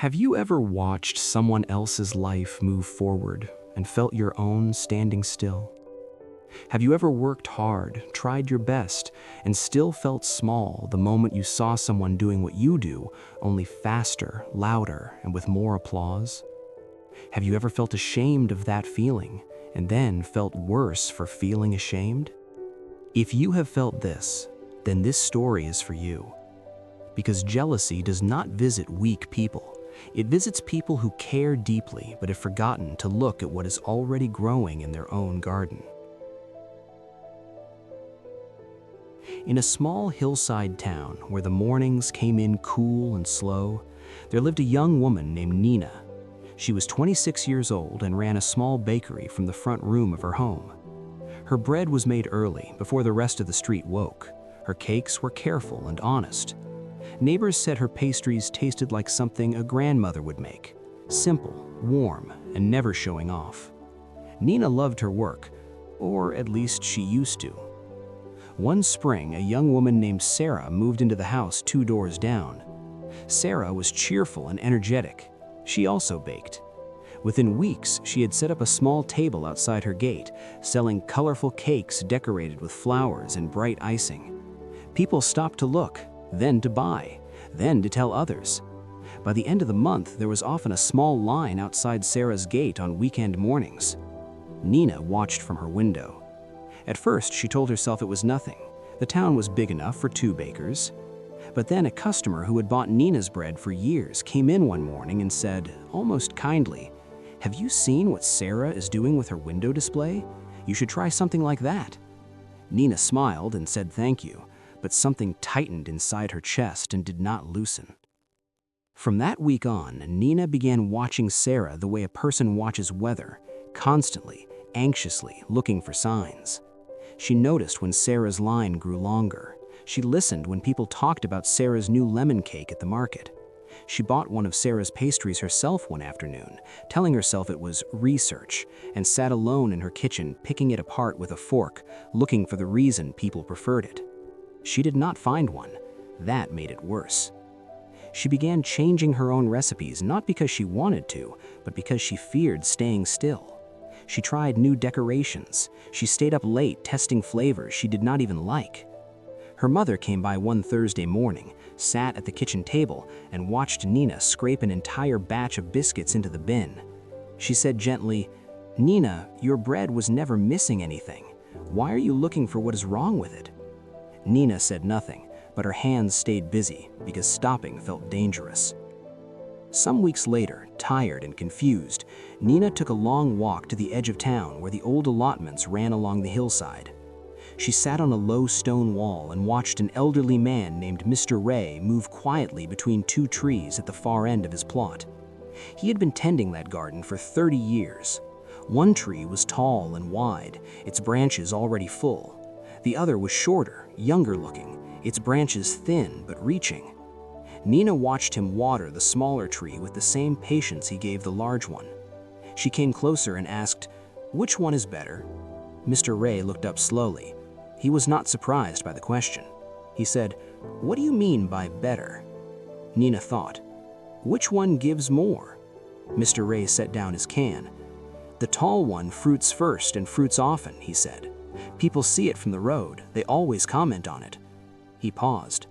Have you ever watched someone else's life move forward and felt your own standing still? Have you ever worked hard, tried your best, and still felt small the moment you saw someone doing what you do, only faster, louder, and with more applause? Have you ever felt ashamed of that feeling and then felt worse for feeling ashamed? If you have felt this, then this story is for you. Because jealousy does not visit weak people. It visits people who care deeply but have forgotten to look at what is already growing in their own garden. In a small hillside town where the mornings came in cool and slow, there lived a young woman named Nina. She was 26 years old and ran a small bakery from the front room of her home. Her bread was made early, before the rest of the street woke. Her cakes were careful and honest. Neighbors said her pastries tasted like something a grandmother would make, simple, warm, and never showing off. Nina loved her work, or at least she used to. One spring, a young woman named Sara moved into the house 2 doors down. Sara was cheerful and energetic. She also baked. Within weeks, she had set up a small table outside her gate, selling colorful cakes decorated with flowers and bright icing. People stopped to look, then to buy, then to tell others. By the end of the month, there was often a small line outside Sara's gate on weekend mornings. Nina watched from her window. At first, she told herself it was nothing. The town was big enough for 2 bakers. But then a customer who had bought Nina's bread for years came in one morning and said, almost kindly, "Have you seen what Sara is doing with her window display? You should try something like that." Nina smiled and said thank you, but something tightened inside her chest and did not loosen. From that week on, Nina began watching Sara the way a person watches weather, constantly, anxiously looking for signs. She noticed when Sara's line grew longer. She listened when people talked about Sara's new lemon cake at the market. She bought one of Sara's pastries herself one afternoon, telling herself it was research, and sat alone in her kitchen picking it apart with a fork, looking for the reason people preferred it. She did not find one. That made it worse. She began changing her own recipes, not because she wanted to, but because she feared staying still. She tried new decorations. She stayed up late testing flavors she did not even like. Her mother came by one Thursday morning, sat at the kitchen table, and watched Nina scrape an entire batch of biscuits into the bin. She said gently, "Nina, your bread was never missing anything. Why are you looking for what is wrong with it?" Nina said nothing, but her hands stayed busy because stopping felt dangerous. Some weeks later, tired and confused, Nina took a long walk to the edge of town where the old allotments ran along the hillside. She sat on a low stone wall and watched an elderly man named Mr. Ray move quietly between 2 trees at the far end of his plot. He had been tending that garden for 30 years. One tree was tall and wide, its branches already full. The other was shorter, younger looking, its branches thin but reaching. Nina watched him water the smaller tree with the same patience he gave the large one. She came closer and asked, "Which one is better?" Mr. Ray looked up slowly. He was not surprised by the question. He said, "What do you mean by better?" Nina thought, "Which one gives more?" Mr. Ray set down his can. "The tall one fruits first and fruits often," he said. "People see it from the road. They always comment on it." He paused.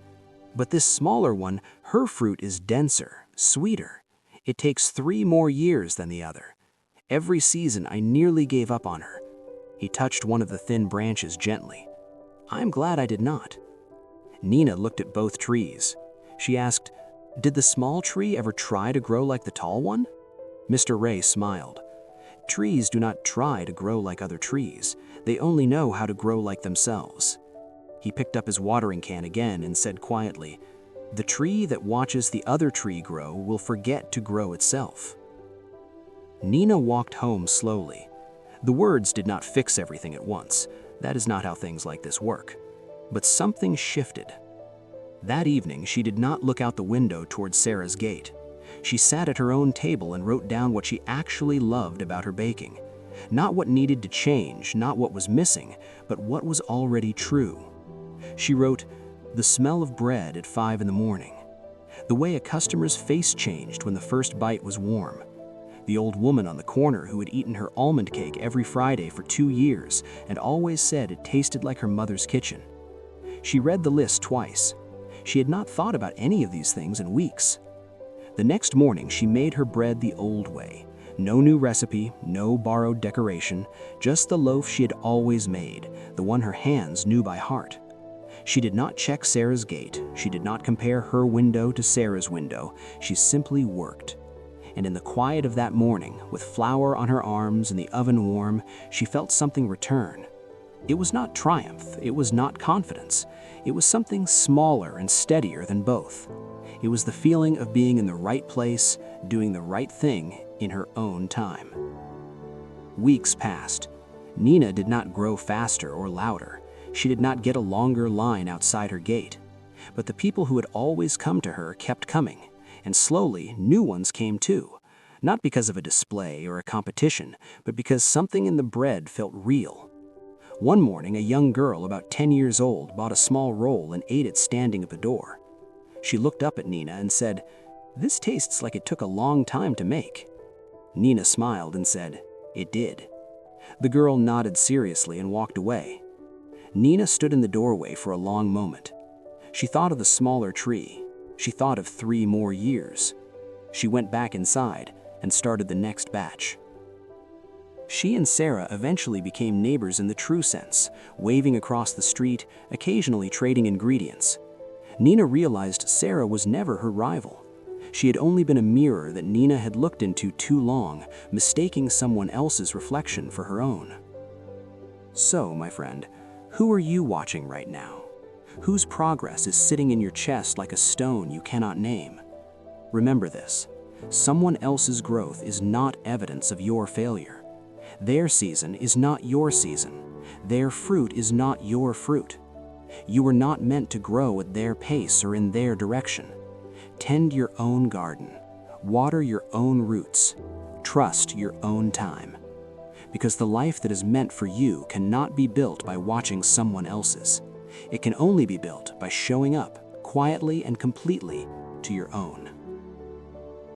"But this smaller one, her fruit is denser, sweeter. It takes 3 more years than the other. Every season I nearly gave up on her." He touched one of the thin branches gently. "I'm glad I did not." Nina looked at both trees. She asked, "Did the small tree ever try to grow like the tall one?" Mr. Ray smiled. "Trees do not try to grow like other trees. They only know how to grow like themselves." He picked up his watering can again and said quietly, "The tree that watches the other tree grow will forget to grow itself." Nina walked home slowly. The words did not fix everything at once. That is not how things like this work. But something shifted. That evening, she did not look out the window towards Sara's gate. She sat at her own table and wrote down what she actually loved about her baking. Not what needed to change, not what was missing, but what was already true. She wrote, "The smell of bread at 5 in the morning. The way a customer's face changed when the first bite was warm. The old woman on the corner who had eaten her almond cake every Friday for 2 years and always said it tasted like her mother's kitchen. She read the list twice. She had not thought about any of these things in weeks. The next morning, she made her bread the old way. No new recipe, no borrowed decoration, just the loaf she had always made, the one her hands knew by heart. She did not check Sara's gate. She did not compare her window to Sara's window. She simply worked. And in the quiet of that morning, with flour on her arms and the oven warm, she felt something return. It was not triumph. It was not confidence. It was something smaller and steadier than both. It was the feeling of being in the right place, doing the right thing in her own time. Weeks passed. Nina did not grow faster or louder. She did not get a longer line outside her gate. But the people who had always come to her kept coming, and slowly new ones came too. Not because of a display or a competition, but because something in the bread felt real. One morning, a young girl about 10 years old bought a small roll and ate it standing at the door. She looked up at Nina and said, "This tastes like it took a long time to make." Nina smiled and said, "It did." The girl nodded seriously and walked away. Nina stood in the doorway for a long moment. She thought of the smaller tree. She thought of 3 more years. She went back inside and started the next batch. She and Sara eventually became neighbors in the true sense, waving across the street, occasionally trading ingredients. Nina realized Sara was never her rival. She had only been a mirror that Nina had looked into too long, mistaking someone else's reflection for her own. So, my friend, who are you watching right now? Whose progress is sitting in your chest like a stone you cannot name? Remember this: someone else's growth is not evidence of your failure. Their season is not your season. Their fruit is not your fruit. You were not meant to grow at their pace or in their direction. Tend your own garden. Water your own roots. Trust your own time. Because the life that is meant for you cannot be built by watching someone else's. It can only be built by showing up quietly and completely to your own.